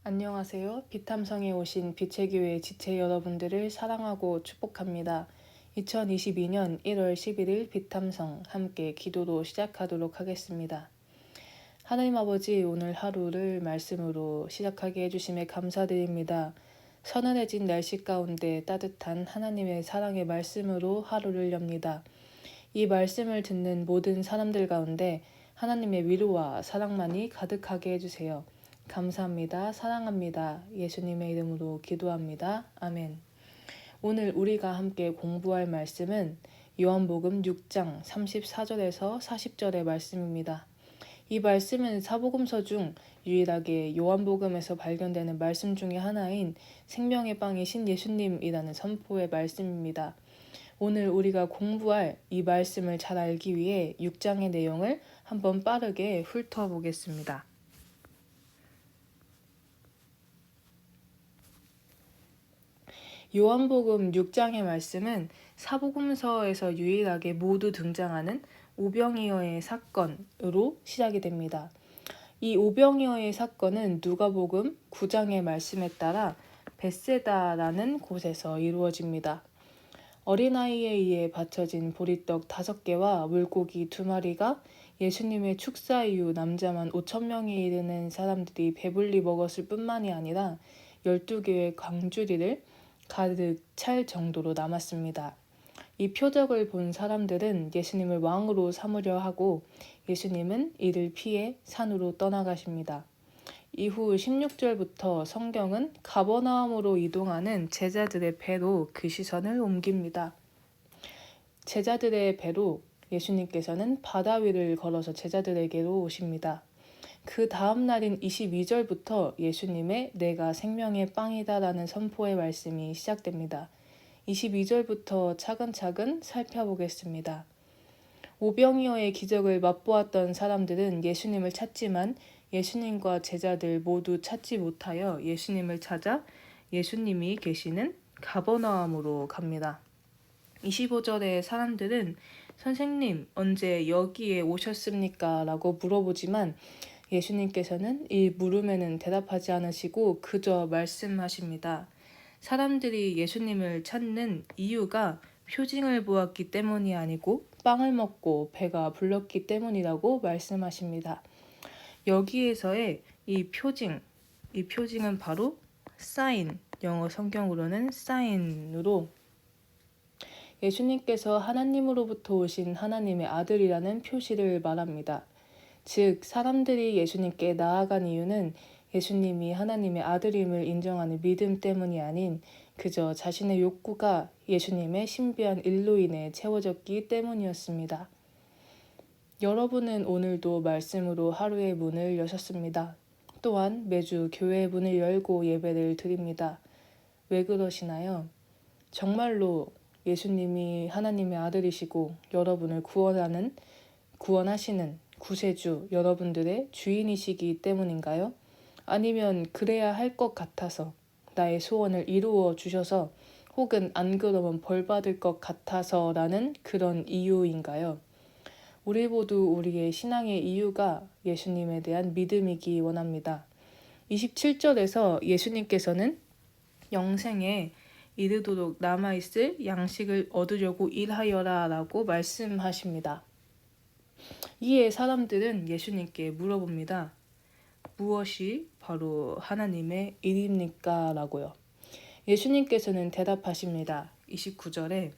안녕하세요. 비탐성에 오신 빛의 교회 지체 여러분들을 사랑하고 축복합니다. 2022년 1월 11일 비탐성 함께 기도로 시작하도록 하겠습니다. 하나님 아버지, 오늘 하루를 말씀으로 시작하게 해주심에 감사드립니다. 서늘해진 날씨 가운데 따뜻한 하나님의 사랑의 말씀으로 하루를 엽니다. 이 말씀을 듣는 모든 사람들 가운데 하나님의 위로와 사랑만이 가득하게 해주세요. 감사합니다. 사랑합니다. 예수님의 이름으로 기도합니다. 아멘. 오늘 우리가 함께 공부할 말씀은 요한복음 6장 34절에서 40절의 말씀입니다. 이 말씀은 사복음서 중 유일하게 요한복음에서 발견되는 말씀 중에 하나인 생명의 빵이신 예수님이라는 선포의 말씀입니다. 오늘 우리가 공부할 이 말씀을 잘 알기 위해 6장의 내용을 한번 빠르게 훑어보겠습니다. 요한복음 6장의 말씀은 사복음서에서 유일하게 모두 등장하는 오병이어의 사건으로 시작이 됩니다. 이 오병이어의 사건은 누가복음 9장의 말씀에 따라 벳세다라는 곳에서 이루어집니다. 어린아이에 의해 바쳐진 보리떡 5개와 물고기 2마리가 예수님의 축사 이후 남자만 5,000명에 이르는 사람들이 배불리 먹었을 뿐만이 아니라 12개의 광주리를 가득 찰 정도로 남았습니다. 이 표적을 본 사람들은 예수님을 왕으로 삼으려 하고 예수님은 이를 피해 산으로 떠나가십니다. 이후 16절부터 성경은 가버나움으로 이동하는 제자들의 배로 그 시선을 옮깁니다. 제자들의 배로 예수님께서는 바다 위를 걸어서 제자들에게로 오십니다. 그 다음 날인 22절부터 예수님의 내가 생명의 빵이다 라는 선포의 말씀이 시작됩니다. 22절부터 차근차근 살펴보겠습니다. 오병이어의 기적을 맛보았던 사람들은 예수님을 찾지만 예수님과 제자들 모두 찾지 못하여 예수님을 찾아 예수님이 계시는 가버나움으로 갑니다. 25절에 사람들은 선생님, 언제 여기에 오셨습니까? 라고 물어보지만 예수님께서는 이 물음에는 대답하지 않으시고 그저 말씀하십니다. 사람들이 예수님을 찾는 이유가 표징을 보았기 때문이 아니고 빵을 먹고 배가 불렀기 때문이라고 말씀하십니다. 여기에서의 이 표징은 바로 사인, 영어 성경으로는 사인으로 예수님께서 하나님으로부터 오신 하나님의 아들이라는 표시를 말합니다. 즉, 사람들이 예수님께 나아간 이유는 예수님이 하나님의 아들임을 인정하는 믿음 때문이 아닌 그저 자신의 욕구가 예수님의 신비한 일로 인해 채워졌기 때문이었습니다. 여러분은 오늘도 말씀으로 하루의 문을 여셨습니다. 또한 매주 교회의 문을 열고 예배를 드립니다. 왜 그러시나요? 정말로 예수님이 하나님의 아들이시고 여러분을 구원하시는 구세주, 여러분들의 주인이시기 때문인가요? 아니면 그래야 할 것 같아서 나의 소원을 이루어 주셔서 혹은 안 그러면 벌 받을 것 같아서라는 그런 이유인가요? 우리 모두 우리의 신앙의 이유가 예수님에 대한 믿음이기 원합니다. 27절에서 예수님께서는 영생에 이르도록 남아있을 양식을 얻으려고 일하여라 라고 말씀하십니다. 이에 사람들은 예수님께 물어봅니다. 무엇이 바로 하나님의 일입니까? 라고요. 예수님께서는 대답하십니다. 29절에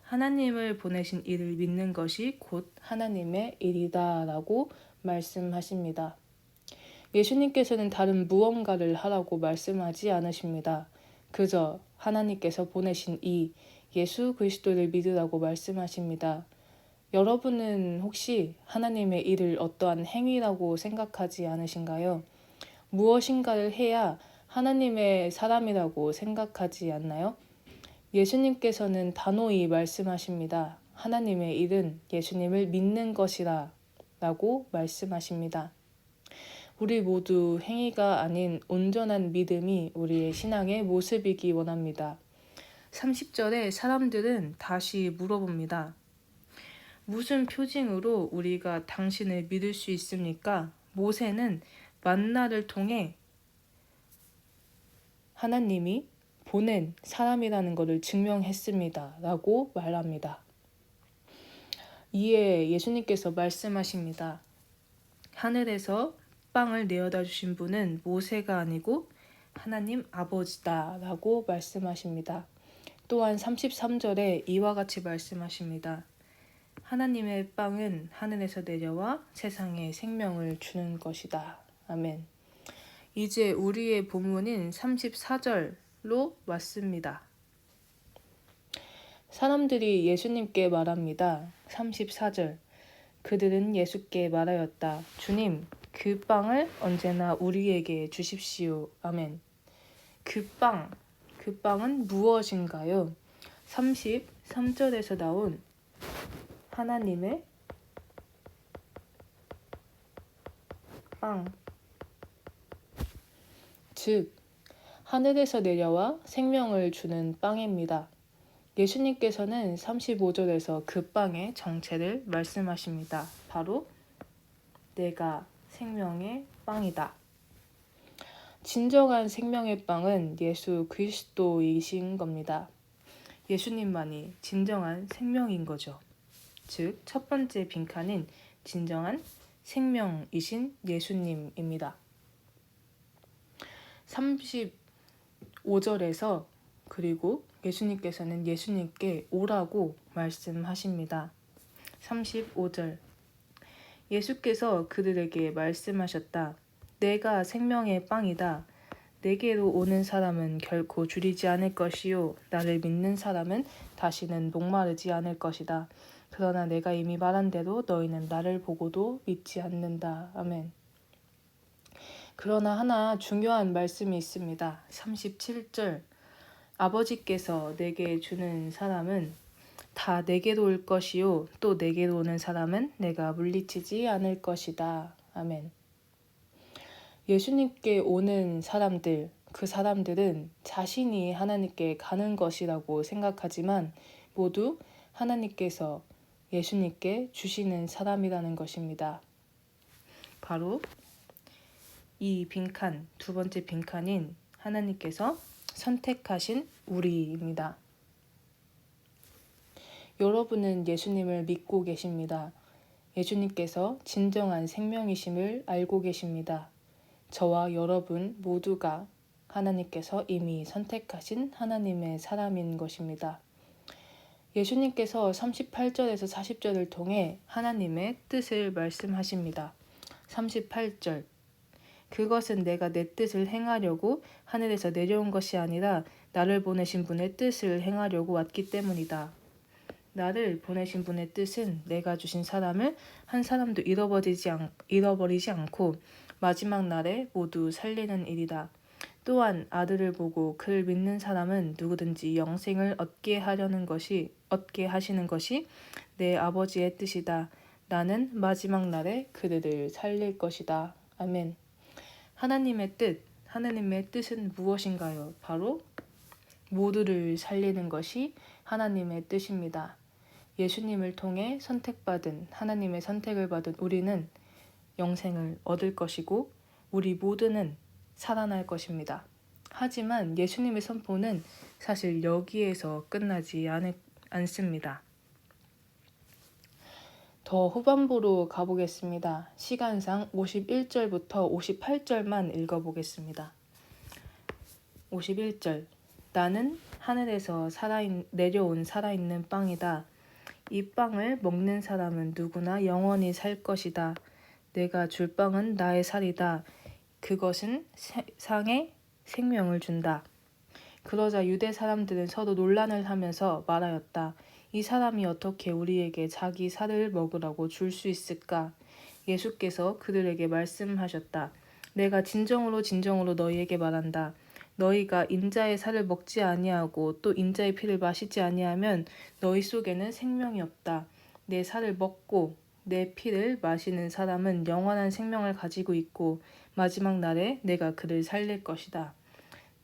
하나님을 보내신 이를 믿는 것이 곧 하나님의 일이다 라고 말씀하십니다. 예수님께서는 다른 무언가를 하라고 말씀하지 않으십니다. 그저 하나님께서 보내신 이 예수 그리스도를 믿으라고 말씀하십니다. 여러분은 혹시 하나님의 일을 어떠한 행위라고 생각하지 않으신가요? 무엇인가를 해야 하나님의 사람이라고 생각하지 않나요? 예수님께서는 단호히 말씀하십니다. 하나님의 일은 예수님을 믿는 것이라 라고 말씀하십니다. 우리 모두 행위가 아닌 온전한 믿음이 우리의 신앙의 모습이기 원합니다. 30절에 사람들은 다시 물어봅니다. 무슨 표징으로 우리가 당신을 믿을 수 있습니까? 모세는 만나를 통해 하나님이 보낸 사람이라는 것을 증명했습니다. 라고 말합니다. 이에 예수님께서 말씀하십니다. 하늘에서 빵을 내어다 주신 분은 모세가 아니고 하나님 아버지다 라고 말씀하십니다. 또한 33절에 이와 같이 말씀하십니다. 하나님의 빵은 하늘에서 내려와 세상에 생명을 주는 것이다. 아멘. 이제 우리의 본문인 34절로 왔습니다. 사람들이 예수님께 말합니다. 34절. 그들은 예수께 말하였다. 주님, 그 빵을 언제나 우리에게 주십시오. 아멘. 그 빵은 무엇인가요? 33절에서 나온 하나님의 빵, 즉 하늘에서 내려와 생명을 주는 빵입니다. 예수님께서는 35절에서 그 빵의 정체를 말씀하십니다. 바로 내가 생명의 빵이다. 진정한 생명의 빵은 예수 그리스도이신 겁니다. 예수님만이 진정한 생명인 거죠. 즉, 첫 번째 빈칸인 진정한 생명이신 예수님입니다. 35절에서 그리고 예수님께서는 예수님께 오라고 말씀하십니다. 35절. 예수께서 그들에게 말씀하셨다. 내가 생명의 빵이다. 내게로 오는 사람은 결코 줄이지 않을 것이요 나를 믿는 사람은 다시는 목마르지 않을 것이다. 그러나 내가 이미 말한 대로 너희는 나를 보고도 믿지 않는다. 아멘. 그러나 하나 중요한 말씀이 있습니다. 37절. 아버지께서 내게 주는 사람은 다 내게로 올 것이요 또 내게로 오는 사람은 내가 물리치지 않을 것이다. 아멘. 예수님께 오는 사람들, 그 사람들은 자신이 하나님께 가는 것이라고 생각하지만 모두 하나님께서 예수님께 주시는 사람이라는 것입니다. 바로 이 빈칸, 두 번째 빈칸인 하나님께서 선택하신 우리입니다. 여러분은 예수님을 믿고 계십니다. 예수님께서 진정한 생명이심을 알고 계십니다. 저와 여러분 모두가 하나님께서 이미 선택하신 하나님의 사람인 것입니다. 예수님께서 38절에서 40절을 통해 하나님의 뜻을 말씀하십니다. 38절. 그것은 내가 내 뜻을 행하려고 하늘에서 내려온 것이 아니라 나를 보내신 분의 뜻을 행하려고 왔기 때문이다. 나를 보내신 분의 뜻은 내가 주신 사람을 한 사람도 잃어버리지 않고 마지막 날에 모두 살리는 일이다. 또한 아들을 보고 그를 믿는 사람은 누구든지 영생을 얻게 하시는 것이 내 아버지의 뜻이다. 나는 마지막 날에 그들을 살릴 것이다. 아멘. 하나님의 뜻은 무엇인가요? 바로 모두를 살리는 것이 하나님의 뜻입니다. 예수님을 통해 선택받은 하나님의 선택을 받은 우리는 영생을 얻을 것이고 우리 모두는 살아날 것입니다. 하지만 예수님의 선포는 사실 여기에서 끝나지 않습니다. 더 후반부로 가보겠습니다. 시간상 51절부터 58절만 읽어보겠습니다. 51절. 나는 하늘에서 내려온 살아있는 빵이다. 이 빵을 먹는 사람은 누구나 영원히 살 것이다. 내가 줄 빵은 나의 살이다. 그것은 세상에 생명을 준다. 그러자 유대 사람들은 서로 논란을 하면서 말하였다. 이 사람이 어떻게 우리에게 자기 살을 먹으라고 줄 수 있을까? 예수께서 그들에게 말씀하셨다. 내가 진정으로 너희에게 말한다. 너희가 인자의 살을 먹지 아니하고 또 인자의 피를 마시지 아니하면 너희 속에는 생명이 없다. 내 살을 먹고 내 피를 마시는 사람은 영원한 생명을 가지고 있고 마지막 날에 내가 그를 살릴 것이다.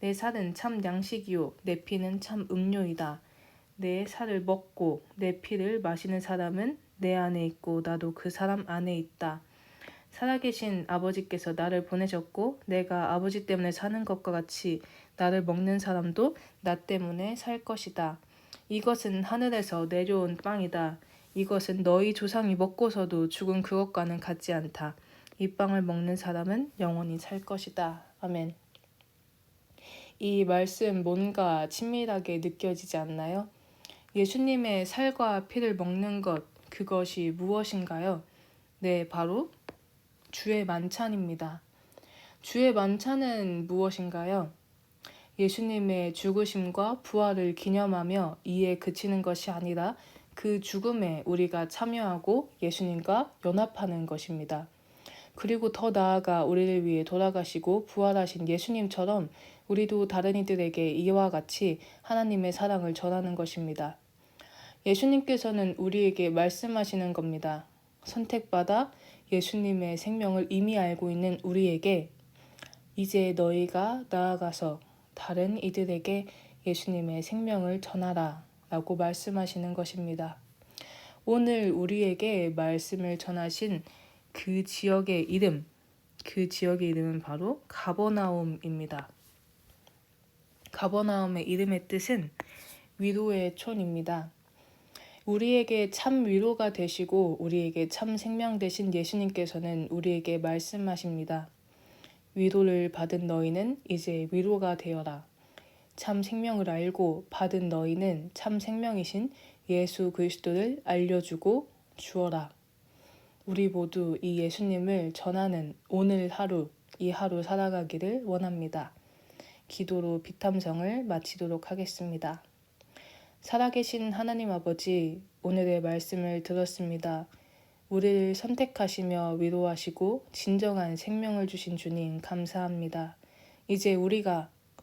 내 살은 참 양식이요 내 피는 참 음료이다. 내 살을 먹고 내 피를 마시는 사람은 내 안에 있고 나도 그 사람 안에 있다. 살아계신 아버지께서 나를 보내셨고 내가 아버지 때문에 사는 것과 같이 나를 먹는 사람도 나 때문에 살 것이다. 이것은 하늘에서 내려온 빵이다. 이것은 너희 조상이 먹고서도 죽은 그것과는 같지 않다. 이 빵을 먹는 사람은 영원히 살 것이다. 아멘. 이 말씀 뭔가 친밀하게 느껴지지 않나요? 예수님의 살과 피를 먹는 것, 그것이 무엇인가요? 네, 바로 주의 만찬입니다. 주의 만찬은 무엇인가요? 예수님의 죽으심과 부활을 기념하며 이에 그치는 것이 아니라 그 죽음에 우리가 참여하고 예수님과 연합하는 것입니다. 그리고 더 나아가 우리를 위해 돌아가시고 부활하신 예수님처럼 우리도 다른 이들에게 이와 같이 하나님의 사랑을 전하는 것입니다. 예수님께서는 우리에게 말씀하시는 겁니다. 선택받아 예수님의 생명을 이미 알고 있는 우리에게 이제 너희가 나아가서 다른 이들에게 예수님의 생명을 전하라 라고 말씀하시는 것입니다. 오늘 우리에게 말씀을 전하신 그 지역의 이름은 바로 가버나움입니다. 가버나움의 이름의 뜻은 위로의 촌입니다. 우리에게 참 위로가 되시고 우리에게 참 생명 되신 예수님께서는 우리에게 말씀하십니다. 위로를 받은 너희는 이제 위로가 되어라. 참 생명을 알고 받은 너희는 참 생명이신 예수 그리스도를 알려주고 주어라. 우리 모두 이 예수님을 전하는 오늘 하루, 이 하루 살아가기를 원합니다. 기도로 비탐성을 마치도록 하겠습니다. 살아계신 하나님 아버지, 오늘의 말씀을 들었습니다. 우리를 선택하시며 위로하시고 진정한 생명을 주신 주님 감사합니다. 이제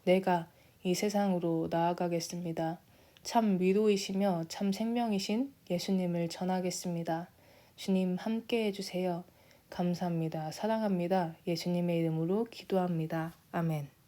내가 이 세상으로 나아가겠습니다. 참 위로이시며 참 생명이신 예수님을 전하겠습니다. 주님 함께 해주세요. 감사합니다. 사랑합니다. 예수님의 이름으로 기도합니다. 아멘.